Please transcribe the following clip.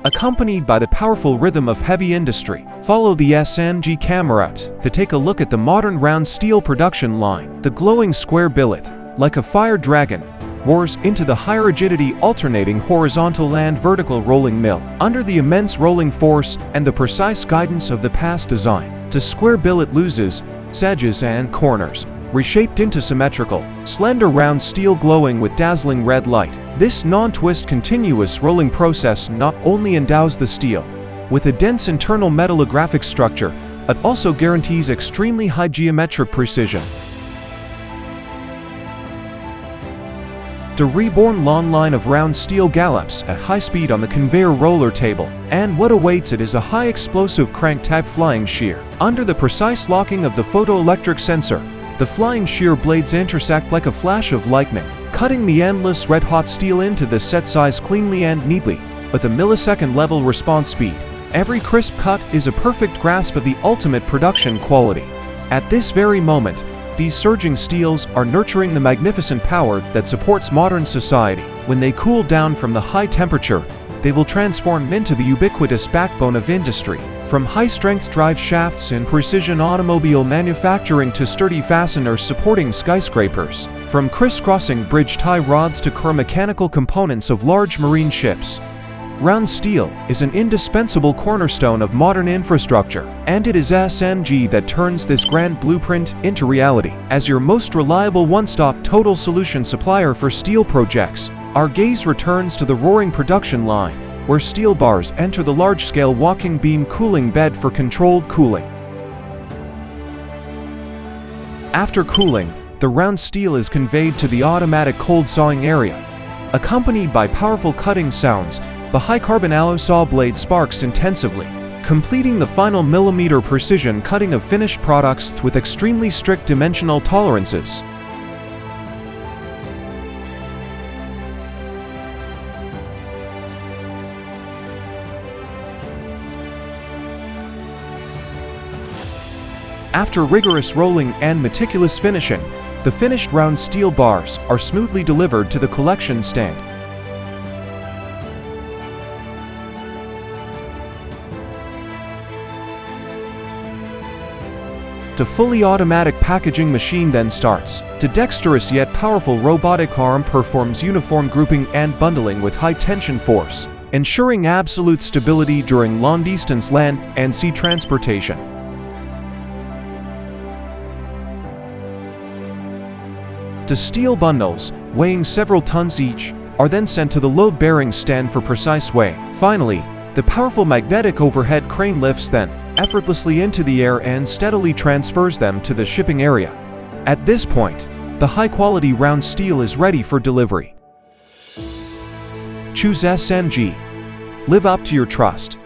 accompanied by the powerful rhythm of heavy industry. Follow the SNG camera to take a look at the modern round steel production line. The glowing square billet, like a fire dragon, roars into the high-rigidity alternating horizontal and vertical rolling mill. Under the immense rolling force and the precise guidance of the past design, the square billet loses edges and corners, reshaped into symmetrical, slender round steel glowing with dazzling red light. This non-twist continuous rolling process not only endows the steel with a dense internal metallographic structure, but also guarantees extremely high geometric precision. The reborn long line of round steel gallops at high speed on the conveyor roller table, and what awaits it is a high-explosive crank-type flying shear. Under the precise locking of the photoelectric sensor, the flying shear blades intersect like a flash of lightning, cutting the endless red-hot steel into the set size cleanly and neatly, with a millisecond level response speed. Every crisp cut is a perfect grasp of the ultimate production quality. At this very moment, these surging steels are nurturing the magnificent power that supports modern society. When they cool down from the high temperature, they will transform into the ubiquitous backbone of industry. From high-strength drive shafts in precision automobile manufacturing to sturdy fasteners supporting skyscrapers, from crisscrossing bridge tie rods to core mechanical components of large marine ships, round steel is an indispensable cornerstone of modern infrastructure, and it is SNG that turns this grand blueprint into reality. As your most reliable one-stop total solution supplier for steel projects, our gaze returns to the roaring production line, where steel bars enter the large-scale walking beam cooling bed for controlled cooling. After cooling, the round steel is conveyed to the automatic cold sawing area. Accompanied by powerful cutting sounds, the high-carbon alloy saw blade sparks intensively, completing the final millimeter precision cutting of finished products with extremely strict dimensional tolerances. After rigorous rolling and meticulous finishing, the finished round steel bars are smoothly delivered to the collection stand. The fully automatic packaging machine then starts. The dexterous yet powerful robotic arm performs uniform grouping and bundling with high-tension force, ensuring absolute stability during long-distance land and sea transportation. The steel bundles, weighing several tons each, are then sent to the load-bearing stand for precise weighing. Finally, the powerful magnetic overhead crane lifts them effortlessly into the air and steadily transfers them to the shipping area. At this point, the high-quality round steel is ready for delivery. Choose SNG. Live up to your trust.